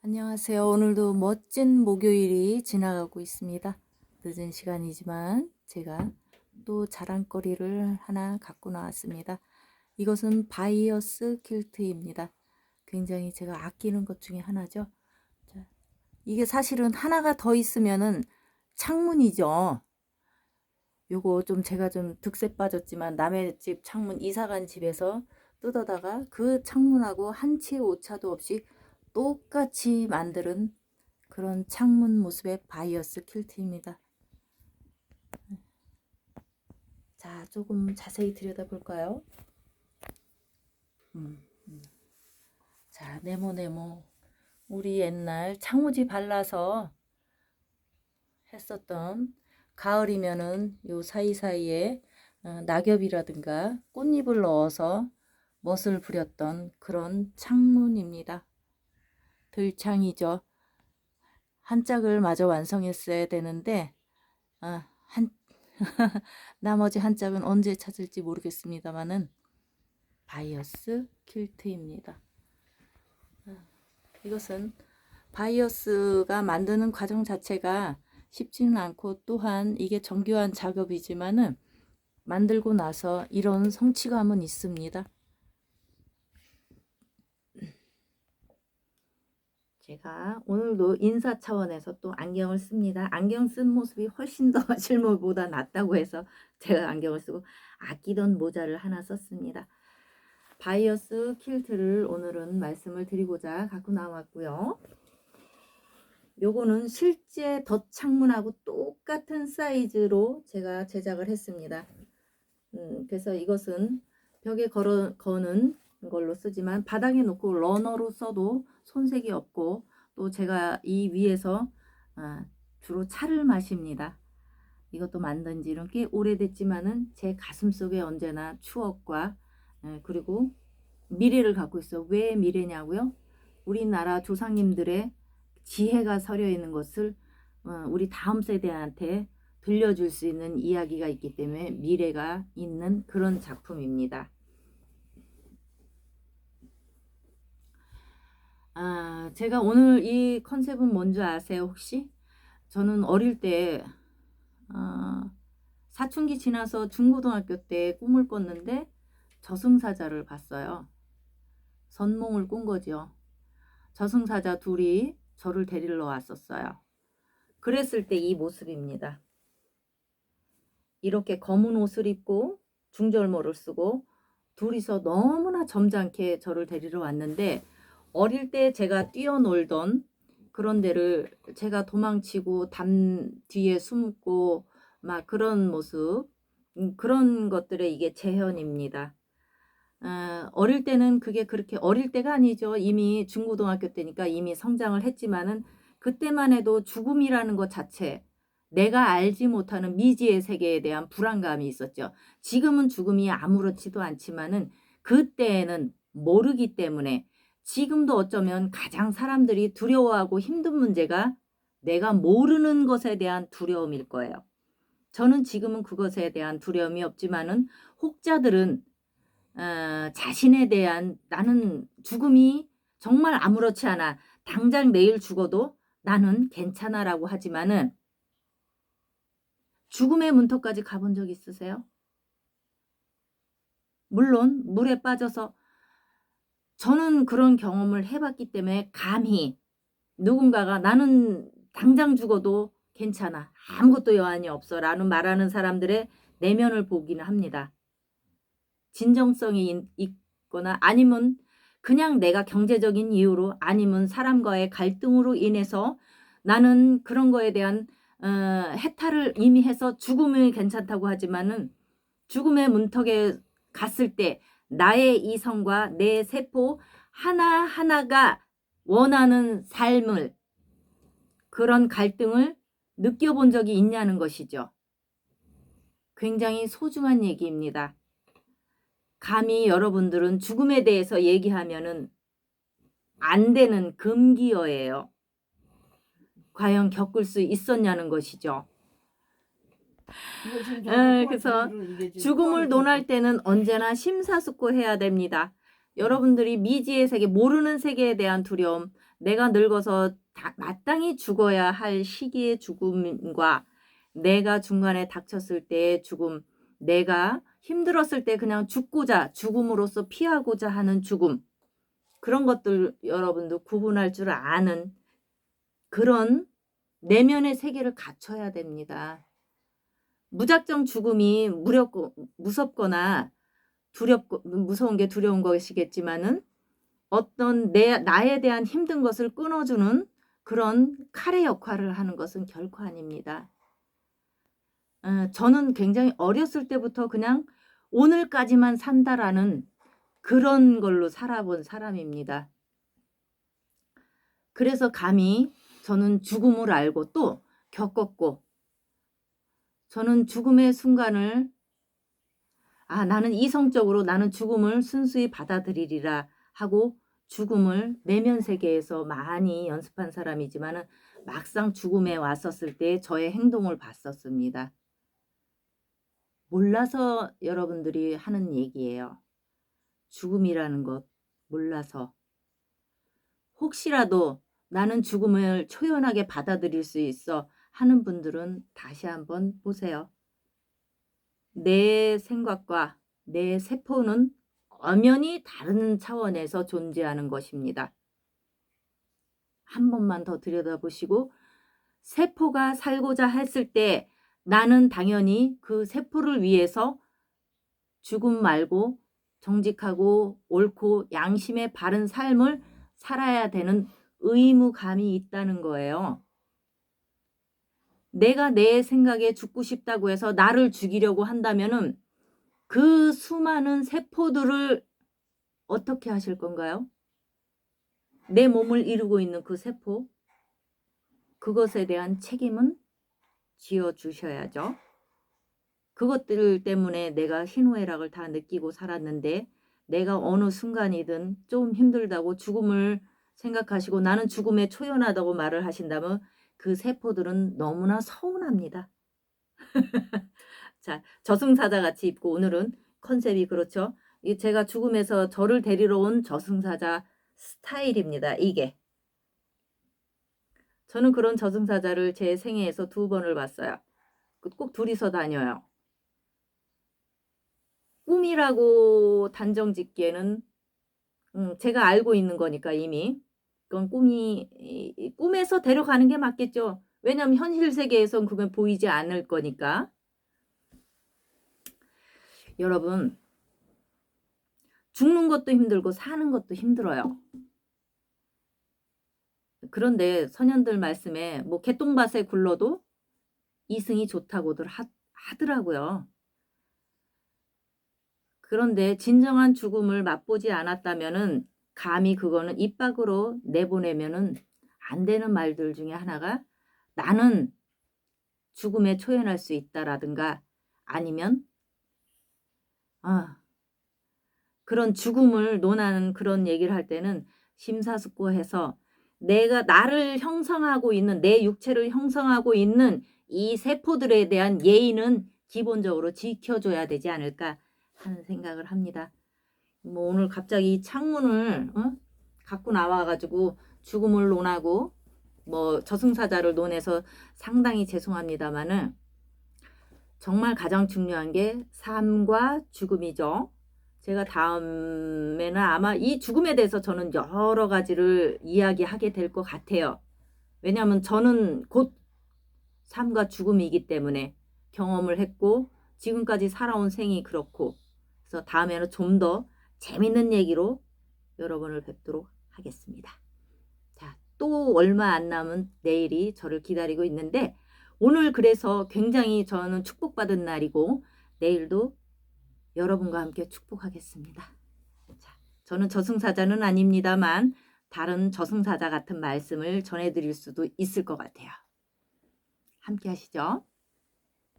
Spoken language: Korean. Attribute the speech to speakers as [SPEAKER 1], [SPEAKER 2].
[SPEAKER 1] 안녕하세요. 오늘도 멋진 목요일이 지나가고 있습니다. 늦은 시간이지만 제가 또 자랑거리를 하나 갖고 나왔습니다. 이것은 바이어스 퀼트입니다. 굉장히 제가 아끼는 것 중에 하나죠. 자, 이게 사실은 하나가 더 있으면은 창문이죠. 요거 좀 제가 좀 득세 빠졌지만 남의 집 창문 이사간 집에서 뜯어다가 그 창문하고 한치의 오차도 없이 똑같이 만드는 그런 창문 모습의 바이어스 퀼트입니다. 자, 조금 자세히 들여다볼까요? 자, 네모네모. 우리 옛날 창호지 발라서 했었던, 가을이면은 요 사이사이에 낙엽이라든가 꽃잎을 넣어서 멋을 부렸던 그런 창문입니다. 들창이죠. 한 짝을 마저 완성했어야 되는데 한 나머지 한 짝은 언제 찾을지 모르겠습니다만은 바이어스 퀼트입니다. 이것은 바이어스가 만드는 과정 자체가 쉽지는 않고, 또한 이게 정교한 작업이지만은 만들고 나서 이런 성취감은 있습니다. 제가 오늘도 인사 차원에서 또 안경을 씁니다. 안경 쓴 모습이 훨씬 더 실물보다 낫다고 해서 제가 안경을 쓰고 아끼던 모자를 하나 썼습니다. 바이어스 퀼트를 오늘은 말씀을 드리고자 갖고 나왔고요. 요거는 실제 덧창문하고 똑같은 사이즈로 제가 제작을 했습니다. 그래서 이것은 벽에 거는 걸로 쓰지만 바닥에 놓고 러너로 써도 손색이 없고, 또 제가 이 위에서 주로 차를 마십니다. 이것도 만든 지는 꽤 오래됐지만은 제 가슴 속에 언제나 추억과 그리고 미래를 갖고 있어. 왜 미래냐고요? 우리나라 조상님들의 지혜가 서려 있는 것을 우리 다음 세대한테 들려줄 수 있는 이야기가 있기 때문에 미래가 있는 그런 작품입니다. 제가 오늘 이 컨셉은 뭔지 아세요 혹시? 저는 어릴 때 사춘기 지나서 중고등학교 때 꿈을 꿨는데 저승사자를 봤어요. 선몽을 꾼 거죠. 저승사자 둘이 저를 데리러 왔었어요. 그랬을 때 이 모습입니다. 이렇게 검은 옷을 입고 중절모를 쓰고 둘이서 너무나 점잖게 저를 데리러 왔는데, 어릴 때 제가 뛰어놀던 그런 데를 제가 도망치고 담 뒤에 숨고 막 그런 모습, 그런 것들의 이게 재현입니다. 어릴 때는 그게 그렇게 어릴 때가 아니죠. 이미 중고등학교 때니까 이미 성장을 했지만은 그때만 해도 죽음이라는 것 자체, 내가 알지 못하는 미지의 세계에 대한 불안감이 있었죠. 지금은 죽음이 아무렇지도 않지만은 그때에는 모르기 때문에, 지금도 어쩌면 가장 사람들이 두려워하고 힘든 문제가 내가 모르는 것에 대한 두려움일 거예요. 저는 지금은 그것에 대한 두려움이 없지만은 혹자들은 자신에 대한, 나는 죽음이 정말 아무렇지 않아, 당장 내일 죽어도 나는 괜찮아 라고 하지만은 죽음의 문턱까지 가본 적 있으세요? 물론 물에 빠져서, 저는 그런 경험을 해봤기 때문에 감히 누군가가 나는 당장 죽어도 괜찮아, 아무것도 여한이 없어 라는 말하는 사람들의 내면을 보기는 합니다. 진정성이 있거나 아니면 그냥 내가 경제적인 이유로, 아니면 사람과의 갈등으로 인해서 나는 그런 거에 대한 해탈을 이미 해서 죽음이 괜찮다고 하지만은 죽음의 문턱에 갔을 때 나의 이성과 내 세포 하나하나가 원하는 삶을, 그런 갈등을 느껴본 적이 있냐는 것이죠. 굉장히 소중한 얘기입니다. 감히 여러분들은 죽음에 대해서 얘기하면은 안 되는 금기어예요. 과연 겪을 수 있었냐는 것이죠. 그래서 죽음을 논할 때는 언제나 심사숙고해야 됩니다. 여러분들이 미지의 세계, 모르는 세계에 대한 두려움, 내가 늙어서 마땅히 죽어야 할 시기의 죽음과 내가 중간에 닥쳤을 때의 죽음, 내가 힘들었을 때 그냥 죽음으로써 피하고자 하는 죽음, 그런 것들 여러분도 구분할 줄 아는 그런 내면의 세계를 갖춰야 됩니다. 무작정 죽음이 무섭거나 무서운 게 두려운 것이겠지만은 어떤 나에 대한 힘든 것을 끊어주는 그런 칼의 역할을 하는 것은 결코 아닙니다. 저는 굉장히 어렸을 때부터 그냥 오늘까지만 산다라는 그런 걸로 살아본 사람입니다. 그래서 감히 저는 죽음을 알고 또 겪었고, 저는 죽음의 순간을 나는 이성적으로 나는 죽음을 순수히 받아들이리라 하고 죽음을 내면 세계에서 많이 연습한 사람이지만 막상 죽음에 왔었을 때 저의 행동을 봤었습니다. 몰라서 여러분들이 하는 얘기예요. 죽음이라는 것 몰라서. 혹시라도 나는 죽음을 초연하게 받아들일 수 있어 하는 분들은 다시 한번 보세요. 내 생각과 내 세포는 엄연히 다른 차원에서 존재하는 것입니다. 한 번만 더 들여다보시고, 세포가 살고자 했을 때 나는 당연히 그 세포를 위해서 죽음 말고 정직하고 옳고 양심의 바른 삶을 살아야 되는 의무감이 있다는 거예요. 내가 내 생각에 죽고 싶다고 해서 나를 죽이려고 한다면은 그 수많은 세포들을 어떻게 하실 건가요? 내 몸을 이루고 있는 그 세포, 그것에 대한 책임은 지어주셔야죠. 그것들 때문에 내가 희노애락을 다 느끼고 살았는데, 내가 어느 순간이든 좀 힘들다고 죽음을 생각하시고 나는 죽음에 초연하다고 말을 하신다면 그 세포들은 너무나 서운합니다. 자, 저승사자 같이 입고, 오늘은 컨셉이 그렇죠. 제가 죽음에서 저를 데리러 온 저승사자 스타일입니다. 이게. 저는 그런 저승사자를 제 생애에서 2번을 봤어요. 꼭 둘이서 다녀요. 꿈이라고 단정 짓기에는 제가 알고 있는 거니까 이미. 그건 꿈에서 데려가는 게 맞겠죠. 왜냐하면 현실 세계에선 그건 보이지 않을 거니까. 여러분, 죽는 것도 힘들고 사는 것도 힘들어요. 그런데 선현들 말씀에 뭐 개똥밭에 굴러도 이승이 좋다고들 하더라고요. 그런데 진정한 죽음을 맛보지 않았다면은 감히 그거는 입 밖으로 내보내면은 안 되는 말들 중에 하나가 나는 죽음에 초연할 수 있다라든가, 아니면 그런 죽음을 논하는 그런 얘기를 할 때는 심사숙고해서 내가 나를 형성하고 있는, 내 육체를 형성하고 있는 이 세포들에 대한 예의는 기본적으로 지켜줘야 되지 않을까 하는 생각을 합니다. 뭐 오늘 갑자기 이 창문을 갖고 나와가지고 죽음을 논하고 뭐 저승사자를 논해서 상당히 죄송합니다만은, 정말 가장 중요한 게 삶과 죽음이죠. 제가 다음에는 아마 이 죽음에 대해서 저는 여러 가지를 이야기하게 될 것 같아요. 왜냐하면 저는 곧 삶과 죽음이기 때문에 경험을 했고 지금까지 살아온 생이 그렇고, 그래서 다음에는 좀 더 재밌는 얘기로 여러분을 뵙도록 하겠습니다. 자, 또 얼마 안 남은 내일이 저를 기다리고 있는데, 오늘 그래서 굉장히 저는 축복받은 날이고 내일도 여러분과 함께 축복하겠습니다. 자, 저는 저승사자는 아닙니다만 다른 저승사자 같은 말씀을 전해드릴 수도 있을 것 같아요. 함께 하시죠.